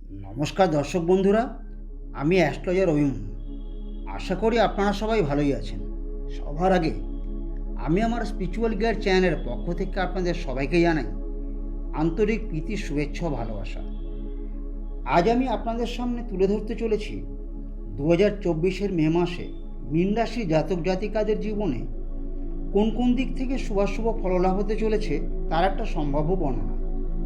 নমস্কার দর্শক বন্ধুরা, আমি অ্যাস্ট্রোলজার অভিমন্যু। আশা করি আপনারা সবাই ভালোই আছেন। সবার আগে আমি আমার স্পিরিচুয়াল গাইড চ্যানেলের পক্ষ থেকে আপনাদের সবাইকে জানাই আন্তরিক প্রীতি, শুভেচ্ছা ও ভালোবাসা। আজ আমি আপনাদের সামনে তুলে ধরতে চলেছি 2024 মে মাসে মীন রাশি জাতক জাতিকাদের জীবনে কোন কোন দিক থেকে শুভাশুভ ফললাভ হতে চলেছে তার একটা সম্ভাব্য বর্ণনা।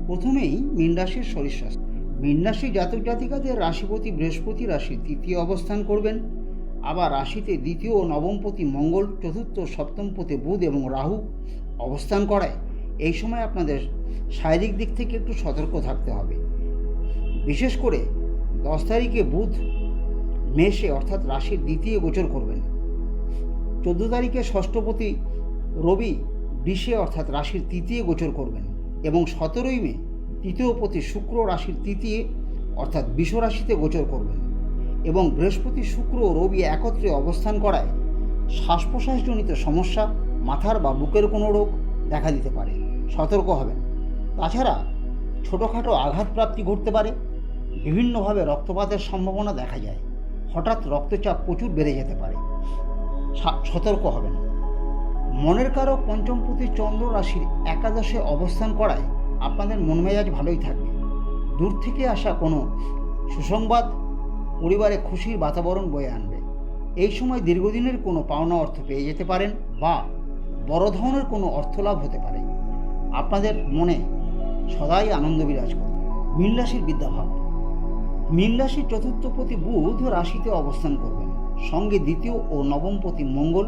প্রথমেই মীন রাশির শরীর স্বাস্থ্য। মীন রাশি জাতক জাতিকাদের রাশিপতি বৃহস্পতি রাশির তৃতীয় অবস্থান করবেন। আবার রাশিতে দ্বিতীয় ও নবমপতি মঙ্গল, চতুর্থ ও সপ্তমপতি বুধ এবং রাহু অবস্থান করায় এই সময় আপনাদের শারীরিক দিক থেকে একটু সতর্ক থাকতে হবে। বিশেষ করে 10 তারিখে বুধ মেষে অর্থাৎ রাশির দ্বিতীয় গোচর করবেন। 14 তারিখে ষষ্ঠপতি রবি বৃষে অর্থাৎ রাশির তৃতীয় গোচর করবেন এবং 17ই মে তৃতীয়পতি শুক্র রাশির তৃতীয় অর্থাৎ বৃষ রাশিতে গোচর করবেন এবং বৃহস্পতি, শুক্র ও রবি একত্রে অবস্থান করায় শ্বাস প্রশ্বাসজনিত সমস্যা, মাথার বা বুকের কোনো রোগ দেখা দিতে পারে, সতর্ক হবেন। তাছাড়া ছোটোখাটো আঘাতপ্রাপ্তি ঘটতে পারে, বিভিন্নভাবে রক্তপাতের সম্ভাবনা দেখা যায়, হঠাৎ রক্তচাপ প্রচুর বেড়ে যেতে পারে, সতর্ক হবেন। মনের কারক পঞ্চমপতি চন্দ্র রাশির একাদশে অবস্থান করায় আপনাদের মন মেজাজ ভালোই থাকবে। দূর থেকে আসা কোনো সুসংবাদ পরিবারে খুশির বাতাবরণ বয়ে আনবে। এই সময় দীর্ঘদিনের কোনো পাওনা অর্থ পেয়ে যেতে পারেন বা বড় ধরনের কোনো অর্থলাভ হতে পারে। আপনাদের মনে সদাই আনন্দ বিরাজ করবে। মীন রাশির বিদ্যাভাব। মীন রাশির চতুর্থপতি বুধ রাশিতে অবস্থান করবেন, সঙ্গে দ্বিতীয় ও নবমপতি মঙ্গল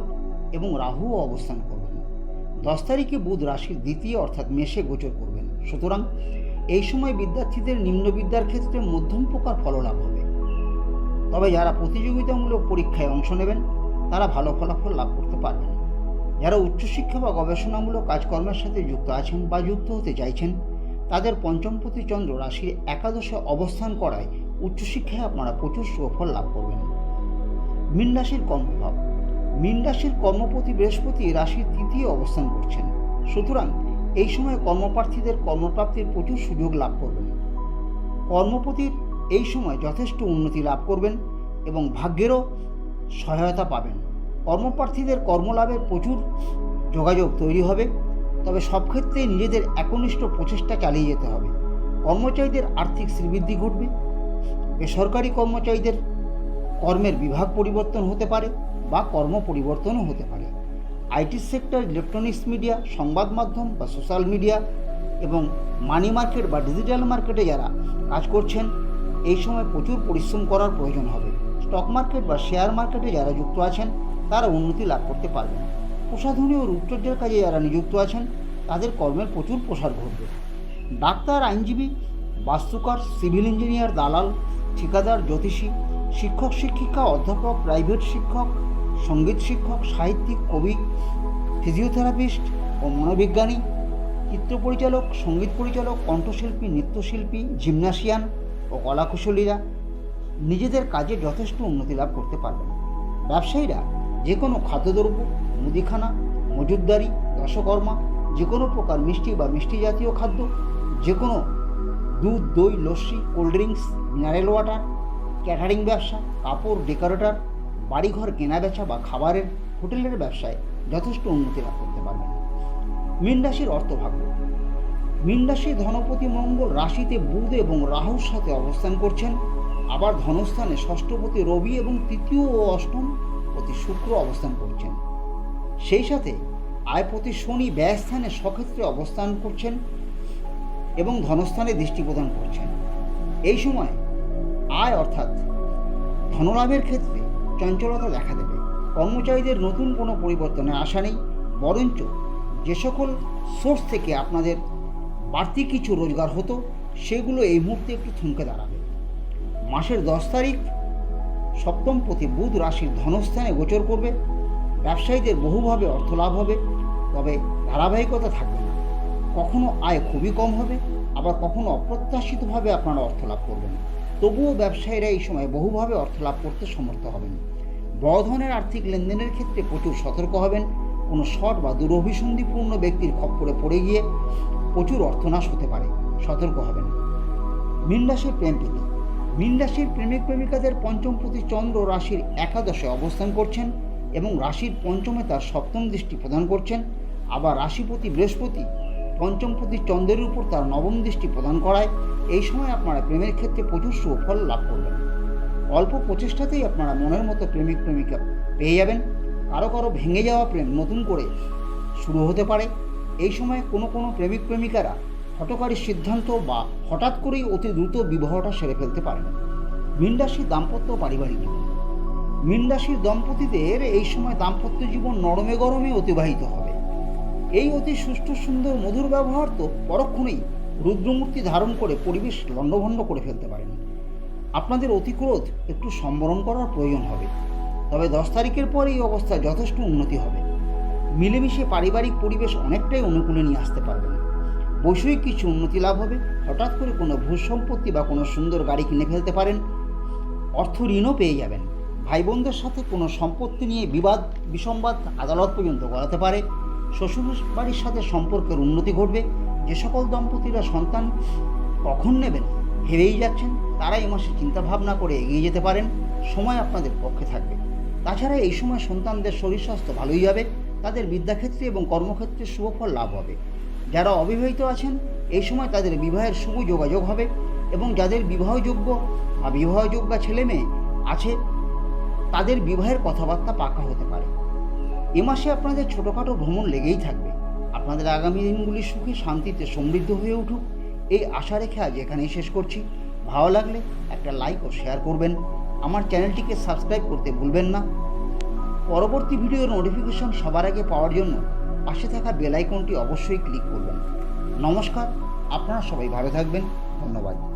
এবং রাহুও অবস্থান করবেন। 10 তারিখে বুধ রাশির দ্বিতীয় অর্থাৎ মেষে গোচর করবেন। সুতরাং এই সময় বিদ্যার্থীদের নিম্ন বিদ্যার ক্ষেত্রে মধ্যম প্রকার ফললাভ হবে। তবে যারা প্রতিযোগিতামূলক পরীক্ষায় অংশ নেবেন তারা ভালো ফলাফল লাভ করতে পারবেন। যারা উচ্চশিক্ষা বা গবেষণামূলক কাজকর্মের সাথে যুক্ত আছেন বা যুক্ত হতে চাইছেন তাদের পঞ্চমপতি চন্দ্র রাশির একাদশে অবস্থান করায় উচ্চশিক্ষায় আপনারা প্রচুর সুফল লাভ করবেন। মীন রাশির কর্মভাব। মীন রাশির কর্মপতি বৃহস্পতি রাশির তৃতীয় অবস্থান করছেন। সুতরাং এই সময় কর্মপ্রার্থীদের কর্মপ্রাপ্তির প্রচুর সুযোগ লাভ করবেন। কর্মপতির এই সময় যথেষ্ট উন্নতি লাভ করবেন এবং ভাগ্যেরও সহায়তা পাবেন। কর্মপ্রার্থীদের কর্মলাভের প্রচুর যোগাযোগ তৈরি হবে, তবে সব ক্ষেত্রেই নিজেদের একনিষ্ঠ প্রচেষ্টা চালিয়ে যেতে হবে। কর্মচারীদের আর্থিক শ্রীবৃদ্ধি ঘটবে। বেসরকারি কর্মচারীদের কর্মের বিভাগ পরিবর্তন হতে পারে বা কর্ম পরিবর্তনও হতে পারে। আইটি সেক্টর, ইলেকট্রনিক্স মিডিয়া, সংবাদ মাধ্যম বা সোশ্যাল মিডিয়া এবং মানি মার্কেট বা ডিজিটাল মার্কেটে যারা কাজ করছেন এই সময় প্রচুর পরিশ্রম করার প্রয়োজন হবে। স্টক মার্কেট বা শেয়ার মার্কেটে যারা যুক্ত আছেন তারা উন্নতি লাভ করতে পারবেন। প্রসাধনী ও রূপচর্চার কাজে যারা নিযুক্ত আছেন তাদের কর্মের প্রচুর প্রসার ঘটবে। ডাক্তার, আইনজীবী, বাস্তুকার, সিভিল ইঞ্জিনিয়ার, দালাল, ঠিকাদার, জ্যোতিষী, শিক্ষক শিক্ষিকা, অধ্যাপক, প্রাইভেট শিক্ষক, সঙ্গীত শিক্ষক, সাহিত্যিক, কবি, ফিজিওথেরাপিস্ট ও মনোবিজ্ঞানী, চিত্র পরিচালক, সঙ্গীত পরিচালক, কণ্ঠশিল্পী, নৃত্যশিল্পী, জিমনাসিয়ান ও কলাকুশলীরা নিজেদের কাজে যথেষ্ট উন্নতি লাভ করতে পারবেন। ব্যবসায়ীরা যে কোনো খাদ্যদ্রব্য, মুদিখানা, মজুতদারি, দশকর্মা, যে কোনো প্রকার মিষ্টি বা মিষ্টি জাতীয় খাদ্য, যে কোনো দুধ, দই, lassi, cold drinks, mineral water, catering ব্যবসা, কাপড়, ডেকোরেটর, বাড়িঘর কেনাবেচা বা খাবারের হোটেলের ব্যবসায় যথেষ্ট উন্নতি লাভ করতে পারবেন। মীন রাশির অর্থভাগ্য। মীন রাশির ধনপতি মঙ্গল রাশিতে বুধ এবং রাহুর সাথে অবস্থান করছেন। আবার ধনস্থানে ষষ্ঠপতি রবি এবং তৃতীয় ও অষ্টমপতি শুক্র অবস্থান করছেন। সেই সাথে আয়পতি শনি ব্যয়স্থানে স্বক্ষেত্রে অবস্থান করছেন এবং ধনস্থানে দৃষ্টি প্রদান করছেন। এই সময় আয় অর্থাৎ ধনলাভের ক্ষেত্রে চঞ্চলতা দেখা দেবে। কর্মচারীদের নতুন কোনো পরিবর্তনের আশা নেই, বরঞ্চ যে সকল সোর্স থেকে আপনাদের বাড়তি কিছু রোজগার হতো সেগুলো এই মুহূর্তে একটু থমকে দাঁড়াবে। মাসের 10 তারিখ সপ্তমপতি বুধ রাশির ধনস্থানে গোচর করবে। ব্যবসায়ীদের বহুভাবে অর্থ লাভ হবে, তবে ধারাবাহিকতা থাকবে না। কখনো আয় খুবই কম হবে, আবার কখনো অপ্রত্যাশিতভাবে আপনারা অর্থ লাভ করবেন। তবুও ব্যবসায়ীরা এই সময় বহুভাবে অর্থ লাভ করতে সমর্থ হবেন। বড় ধরনের আর্থিক লেনদেনের ক্ষেত্রে প্রচুর সতর্ক হবেন। কোনো শর্ট বা দুরভিসন্ধিপূর্ণ ব্যক্তির খপ্পরে পড়ে গিয়ে প্রচুর অর্থনাশ হতে পারে, সতর্ক হবেন। মীন রাশির প্রেম প্রীতি। মীন রাশির প্রেমিক প্রেমিকাদের পঞ্চমপতি চন্দ্র রাশির একাদশে অবস্থান করছেন এবং রাশির পঞ্চমে তার সপ্তম দৃষ্টি প্রদান করছেন। আবার রাশিপতি বৃহস্পতি পঞ্চমপতি চন্দ্রের উপর তার নবম দৃষ্টি প্রদান করায় এই সময় আপনারা প্রেমের ক্ষেত্রে প্রচুর সুফল লাভ করবেন। অল্প প্রচেষ্টাতেই আপনারা মনের মতো প্রেমিক প্রেমিকা পেয়ে যাবেন। কারো কারো ভেঙে যাওয়া প্রেম নতুন করে শুরু হতে পারে। এই সময় কোনো কোনো প্রেমিক প্রেমিকারা হঠকারী সিদ্ধান্ত বা হঠাৎ করেই অতি দ্রুত বিবাহটা সেরে ফেলতে পারেন। মীন রাশির দাম্পত্য ও পারিবারিক জীবন। মীন রাশির দম্পতিদের এই সময় দাম্পত্য জীবন নরমে গরমে অতিবাহিত হবে। এই অতি সুষ্ঠু সুন্দর মধুর ব্যবহার তো পরক্ষণেই রুদ্রমূর্তি ধারণ করে পরিবেশ লণ্ডভণ্ড করে ফেলতে পারেন। আপনাদের অতিক্রোধ একটু সম্বরণ করার প্রয়োজন হবে, তবে 10 তারিখের পর এই অবস্থা যথেষ্ট উন্নতি হবে। মিলেমিশে পারিবারিক পরিবেশ অনেকটাই অনুকূলে নিয়ে আসতে পারবেন। বৈষয়িক কিছু উন্নতি লাভ হবে। হঠাৎ করে কোনো ভূ সম্পত্তি বা কোনো সুন্দর গাড়ি কিনে ফেলতে পারেন। অর্থ ঋণও পেয়ে যাবেন। ভাই বোনদের সাথে কোনো সম্পত্তি নিয়ে বিবাদ বিসংবাদ আদালত পর্যন্ত গড়াতে পারে। শ্বশুর বাড়ির সাথে সম্পর্কের উন্নতি ঘটবে। যে সকল দম্পতিরা সন্তান কখন নেবেন ভেবেই যাচ্ছেন, তারা এই মাসে চিন্তাভাবনা করে এগিয়ে যেতে পারেন। সময় আপনাদের পক্ষে থাকবে। তাছাড়া এই সময় সন্তানদের শরীর স্বাস্থ্য ভালোই যাবে। তাদের বিদ্যাক্ষেত্রে এবং কর্মক্ষেত্রে শুভফল লাভ হবে। যারা অবিবাহিত আছেন এই সময় তাদের বিবাহের শুভ যোগাযোগ হবে এবং যাদের বিবাহযোগ্য বা বিবাহযোগ্য ছেলে মেয়ে আছে তাদের বিবাহের কথাবার্তা পাকা হতে পারে। এ মাসে আপনাদের ছোটোখাটো ভ্রমণ লেগেই থাকবে। আপনাদের আগামী দিনগুলি সুখে শান্তিতে সমৃদ্ধ হয়ে উঠুক এই আশা রেখে আজ এখানেই শেষ করছি। ভালো লাগলে একটা লাইক ও শেয়ার করবেন। আমার চ্যানেলটিকে সাবস্ক্রাইব করতে ভুলবেন না। পরবর্তী ভিডিওর নোটিফিকেশন সবার আগে পাওয়ার জন্য পাশে থাকা বেল আইকনটি অবশ্যই ক্লিক করবেন। নমস্কার, আপনারা সবাই ভালো থাকবেন। ধন্যবাদ।